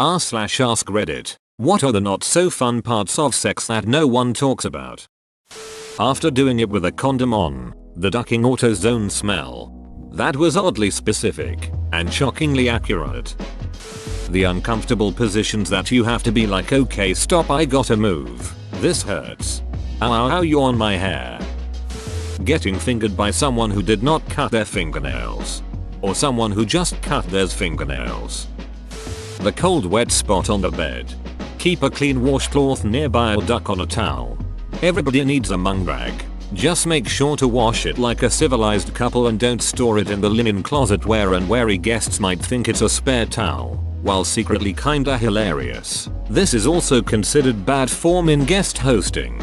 r/ask Reddit. What are the not so fun parts of sex that no one talks about? After doing it with a condom on, the ducking AutoZone smell. That was oddly specific and shockingly accurate. The uncomfortable positions that you have to be like, okay stop, I gotta move. This hurts. Ow, you on my hair. Getting fingered by someone who did not cut their fingernails. Or someone who just cut their fingernails. The cold wet spot on the bed. Keep a clean washcloth nearby or duck on a towel. Everybody needs a mung bag. Just make sure to wash it like a civilized couple and don't store it in the linen closet where unwary guests might think it's a spare towel, while secretly kinda hilarious. This is also considered bad form in guest hosting.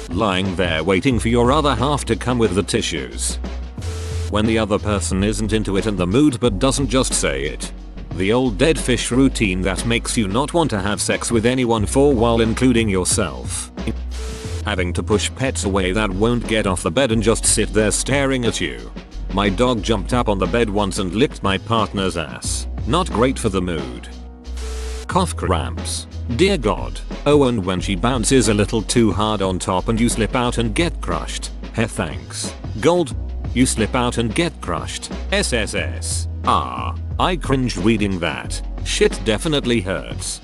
Lying there waiting for your other half to come with the tissues. When the other person isn't into it and the mood but doesn't just say it. The old dead fish routine that makes you not want to have sex with anyone for a while, including yourself. Having to push pets away that won't get off the bed and just sit there staring at you. My dog jumped up on the bed once and licked my partner's ass. Not great for the mood. Cough cramps. Dear God. Oh, and when she bounces a little too hard on top and you slip out and get crushed. Heh, thanks. Gold. You slip out and get crushed. SSS. I cringed reading that. Shit definitely hurts.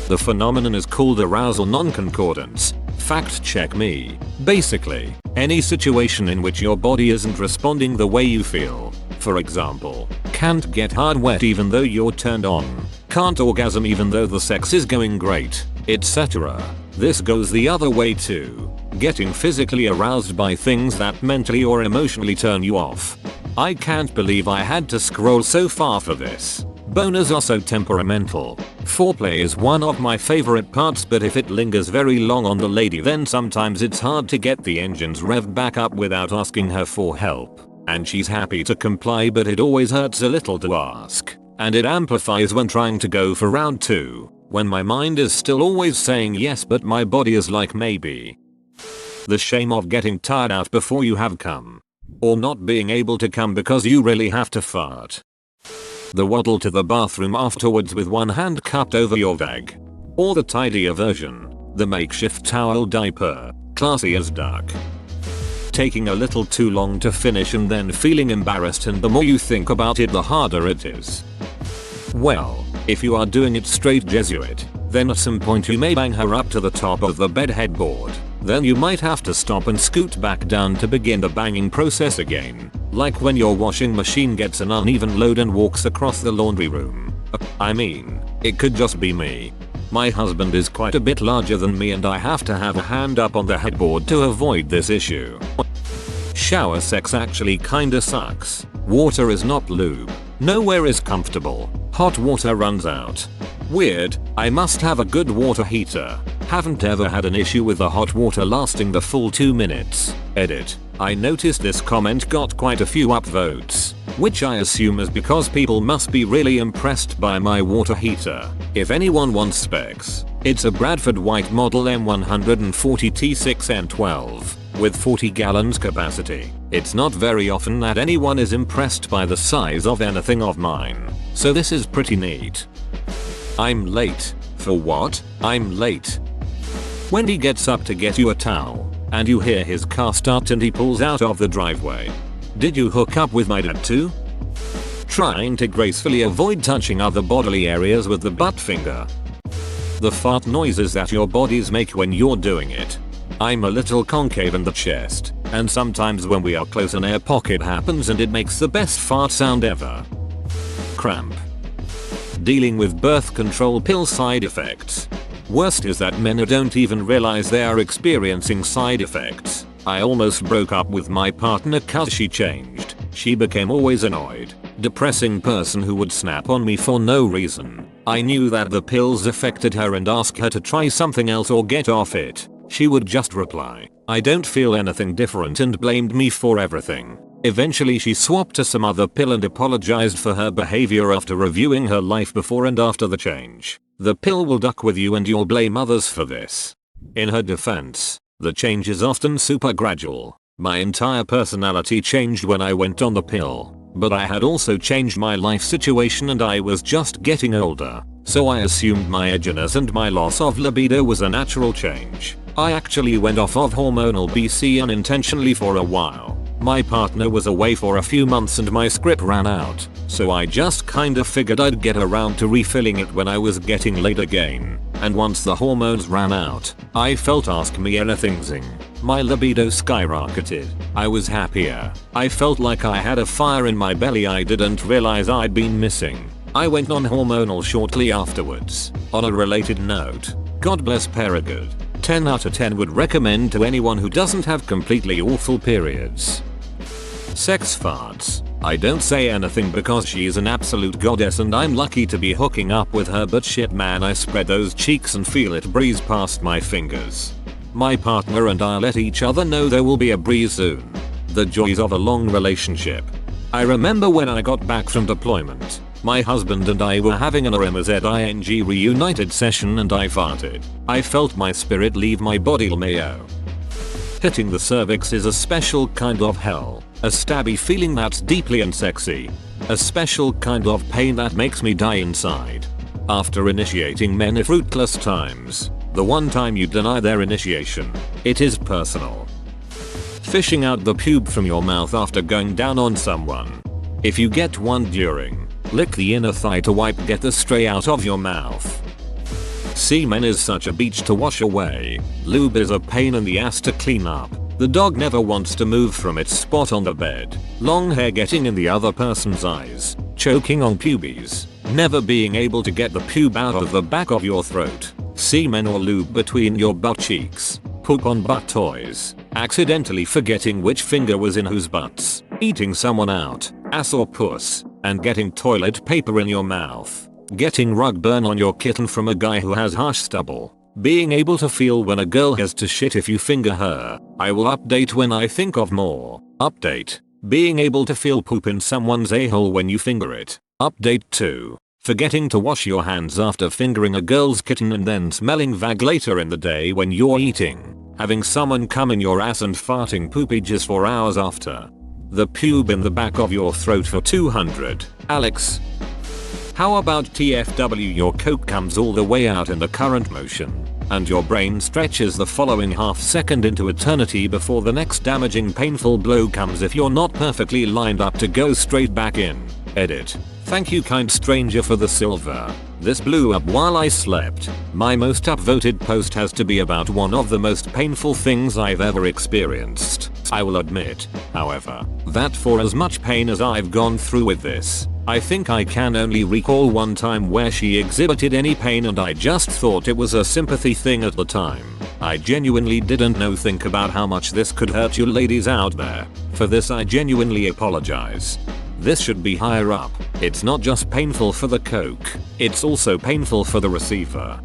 The phenomenon is called arousal non-concordance. Fact check me. Basically, any situation in which your body isn't responding the way you feel. For example, can't get hard wet even though you're turned on. Can't orgasm even though the sex is going great, etc. This goes the other way too. Getting physically aroused by things that mentally or emotionally turn you off. I can't believe I had to scroll so far for this. Boners are so temperamental. Foreplay is one of my favorite parts, but if it lingers very long on the lady then sometimes it's hard to get the engines revved back up without asking her for help. And she's happy to comply, but it always hurts a little to ask. And it amplifies when trying to go for round 2. When my mind is still always saying yes but my body is like maybe. The shame of getting tired out before you have come. Or not being able to come because you really have to fart. The waddle to the bathroom afterwards with one hand cupped over your vag. Or the tidier version, the makeshift towel diaper, classy as duck. Taking a little too long to finish and then feeling embarrassed, and the more you think about it the harder it is. Well, if you are doing it straight Jesuit, then at some point you may bang her up to the top of the bed headboard. Then you might have to stop and scoot back down to begin the banging process again. Like when your washing machine gets an uneven load and walks across the laundry room. I mean, it could just be me. My husband is quite a bit larger than me and I have to have a hand up on the headboard to avoid this issue. Shower sex actually kinda sucks. Water is not lube. Nowhere is comfortable. Hot water runs out. Weird, I must have a good water heater. Haven't ever had an issue with the hot water lasting the full 2 minutes. Edit. I noticed this comment got quite a few upvotes, which I assume is because people must be really impressed by my water heater. If anyone wants specs, it's a Bradford White model M140 T6N12 with 40 gallons capacity. It's not very often that anyone is impressed by the size of anything of mine, so this is pretty neat. I'm late. For what? I'm late. When he gets up to get you a towel, and you hear his car start and he pulls out of the driveway. Did you hook up with my dad too? Trying to gracefully avoid touching other bodily areas with the butt finger. The fart noises that your bodies make when you're doing it. I'm a little concave in the chest, and sometimes when we are close an air pocket happens and it makes the best fart sound ever. Cramp. Dealing with birth control pill side effects. Worst is that men don't even realize they are experiencing side effects. I almost broke up with my partner cause she changed. She became always annoyed, depressing person who would snap on me for no reason. I knew that the pills affected her and asked her to try something else or get off it. She would just reply, I don't feel anything different, and blamed me for everything. Eventually she swapped to some other pill and apologized for her behavior after reviewing her life before and after the change. The pill will duck with you and you'll blame others for this. In her defense, the change is often super gradual. My entire personality changed when I went on the pill. But I had also changed my life situation and I was just getting older, so I assumed my edginess and my loss of libido was a natural change. I actually went off of hormonal BC unintentionally for a while. My partner was away for a few months and my script ran out, so I just kinda figured I'd get around to refilling it when I was getting laid again. And once the hormones ran out, I felt ask me anything-zing. My libido skyrocketed. I was happier. I felt like I had a fire in my belly I didn't realize I'd been missing. I went non-hormonal shortly afterwards. On a related note, God bless Paragood. 10 out of 10 would recommend to anyone who doesn't have completely awful periods. Sex farts. I don't say anything because she's an absolute goddess and I'm lucky to be hooking up with her, but shit man, I spread those cheeks and feel it breeze past my fingers. My partner and I let each other know there will be a breeze soon. The joys of a long relationship. I remember when I got back from deployment, my husband and I were having an RMZING reunited session and I farted. I felt my spirit leave my body lmao. Hitting the cervix is a special kind of hell. A stabby feeling that's deeply unsexy. A special kind of pain that makes me die inside. After initiating many fruitless times, the one time you deny their initiation, it is personal. Fishing out the pube from your mouth after going down on someone. If you get one during, lick the inner thigh to wipe get the stray out of your mouth. Semen is such a beach to wash away. Lube is a pain in the ass to clean up. The dog never wants to move from its spot on the bed. Long hair getting in the other person's eyes. Choking on pubes. Never being able to get the pube out of the back of your throat. Semen or lube between your butt cheeks. Poop on butt toys. Accidentally forgetting which finger was in whose butts. Eating someone out, ass or puss, and getting toilet paper in your mouth. Getting rug burn on your kitten from a guy who has harsh stubble. Being able to feel when a girl has to shit if you finger her. I will update when I think of more. Update. Being able to feel poop in someone's a-hole when you finger it. Update 2. Forgetting to wash your hands after fingering a girl's kitten and then smelling vag later in the day when you're eating. Having someone come in your ass and farting poopages for hours after. The pube in the back of your throat for 200. Alex. How about TFW, your coke comes all the way out in the current motion, and your brain stretches the following half second into eternity before the next damaging painful blow comes if you're not perfectly lined up to go straight back in. Edit. Thank you kind stranger for the silver. This blew up while I slept. My most upvoted post has to be about one of the most painful things I've ever experienced. I will admit, however, that for as much pain as I've gone through with this, I think I can only recall one time where she exhibited any pain and I just thought it was a sympathy thing at the time. I genuinely didn't know think about how much this could hurt you ladies out there. For this I genuinely apologize. This should be higher up. It's not just painful for the coke, it's also painful for the receiver.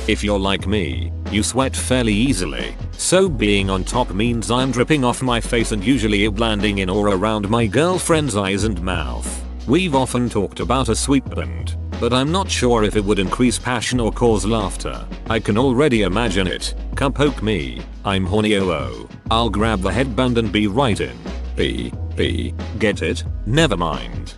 If you're like me, you sweat fairly easily, so being on top means I'm dripping off my face and usually it landing in or around my girlfriend's eyes and mouth. We've often talked about a sweetband, but I'm not sure if it would increase passion or cause laughter. I can already imagine it. Come poke me. I'm horny oh. I'll grab the headband and be right in. Get it? Never mind.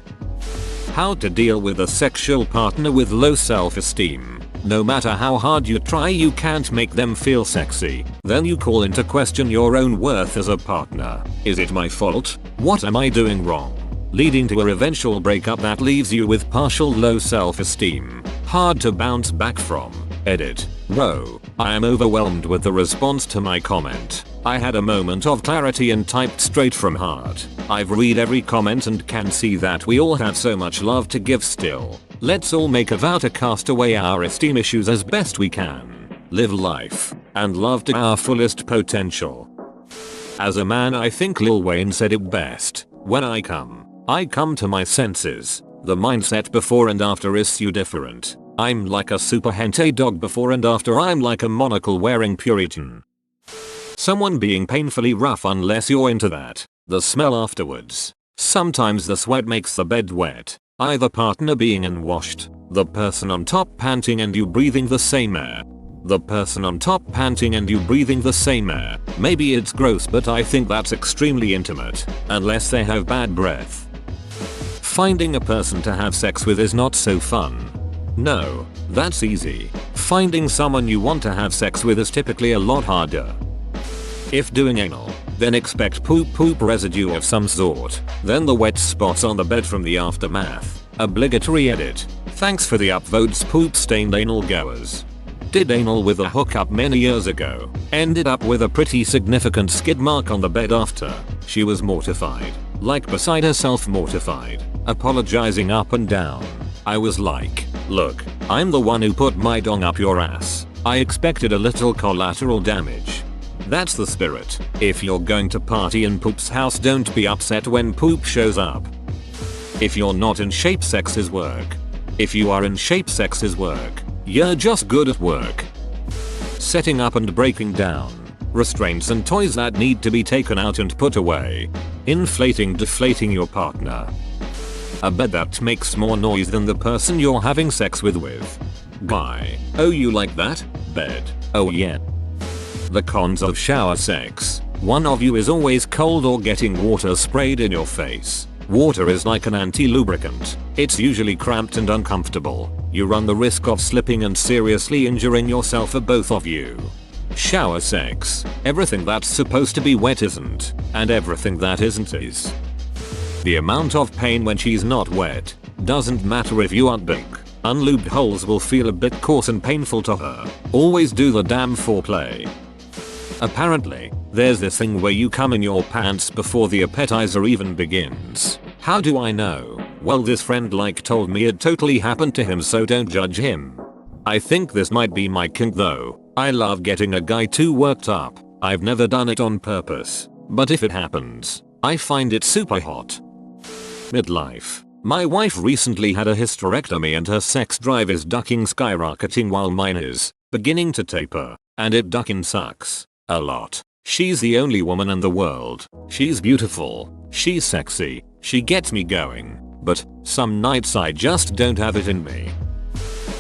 How to deal with a sexual partner with low self-esteem. No matter how hard you try, you can't make them feel sexy. Then you call into question your own worth as a partner. Is it my fault? What am I doing wrong? Leading to a eventual breakup that leaves you with partial low self-esteem. Hard to bounce back from. Edit. Bro, I am overwhelmed with the response to my comment. I had a moment of clarity and typed straight from heart. I've read every comment and can see that we all have so much love to give still. Let's all make a vow to cast away our esteem issues as best we can. Live life and love to our fullest potential. As a man, I think Lil Wayne said it best. When I come to my senses. The mindset before and after is so different. I'm like a super hentai dog before and after. I'm like a monocle wearing Puritan. Someone being painfully rough unless you're into that. The smell afterwards. Sometimes the sweat makes the bed wet. Either partner being unwashed. The person on top panting and you breathing the same air. The person on top panting and you breathing the same air. Maybe it's gross, but I think that's extremely intimate. Unless they have bad breath. Finding a person to have sex with is not so fun. No, that's easy. Finding someone you want to have sex with is typically a lot harder. If doing anal, then expect poop residue of some sort, then the wet spots on the bed from the aftermath. Obligatory edit. Thanks for the upvotes, poop stained anal goers. Did anal with a hookup many years ago. Ended up with a pretty significant skid mark on the bed after. She was mortified. Like beside herself mortified. Apologizing up and down. I was like, look, I'm the one who put my dong up your ass. I expected a little collateral damage. That's the spirit. If you're going to party in poop's house, don't be upset when poop shows up. If you're not in shape, sex is work. If you are in shape, sex is work. You're just good at work. Setting up and breaking down. Restraints and toys that need to be taken out and put away. Inflating, deflating your partner. A bed that makes more noise than the person you're having sex with. Guy. Oh, you like that? Bed. Oh yeah. The cons of shower sex. One of you is always cold or getting water sprayed in your face. Water is like an anti-lubricant. It's usually cramped and uncomfortable. You run the risk of slipping and seriously injuring yourself or both of you. Shower sex. Everything that's supposed to be wet isn't, and everything that isn't is. The amount of pain when she's not wet. Doesn't matter if you aren't big. Unlubed holes will feel a bit coarse and painful to her. Always do the damn foreplay. Apparently, there's this thing where you come in your pants before the appetizer even begins. How do I know? Well, this friend told me it totally happened to him, so don't judge him. I think this might be my kink though. I love getting a guy too worked up. I've never done it on purpose, but if it happens, I find it super hot. Midlife. My wife recently had a hysterectomy and her sex drive is skyrocketing while mine is beginning to taper, and it sucks. A lot. She's the only woman in the world. She's beautiful. She's sexy. She gets me going. But some nights I just don't have it in me.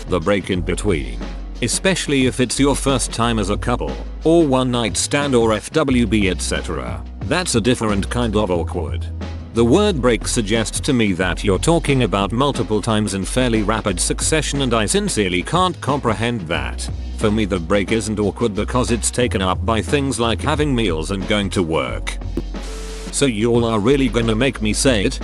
The break in between. Especially if it's your first time as a couple, or one night stand or FWB etc. That's a different kind of awkward. The word break suggests to me that you're talking about multiple times in fairly rapid succession, and I sincerely can't comprehend that. For me, the break isn't awkward because it's taken up by things like having meals and going to work. So y'all are really gonna make me say it?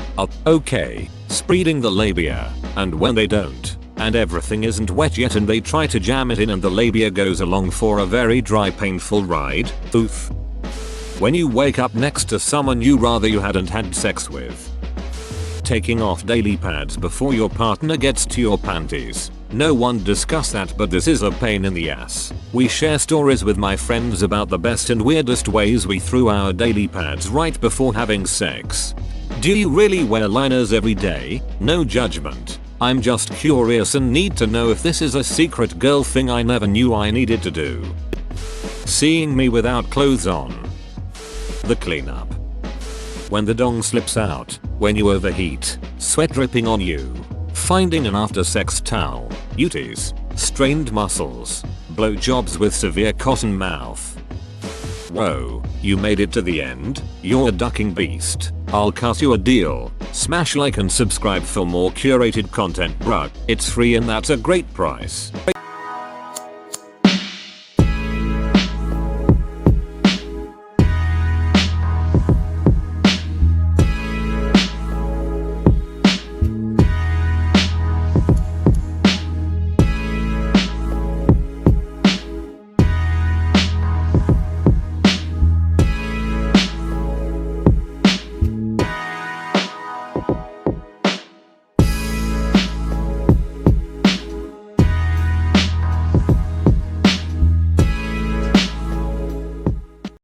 Okay. Spreading the labia, and when they don't, and everything isn't wet yet and they try to jam it in and the labia goes along for a very dry, painful ride, oof. When you wake up next to someone you hadn't had sex with. Taking off daily pads before your partner gets to your panties. No one discussed that, but this is a pain in the ass. We share stories with my friends about the best and weirdest ways we threw our daily pads right before having sex. Do you really wear liners every day? No judgment. I'm just curious and need to know if this is a secret girl thing I never knew I needed to do. Seeing me without clothes on. The cleanup. When the dong slips out, when you overheat, sweat dripping on you, finding an after sex towel, uties, strained muscles, blowjobs with severe cotton mouth. Whoa, you made it to the end? You're a ducking beast. I'll cut you a deal. Smash like and subscribe for more curated content, bruh. It's free and that's a great price.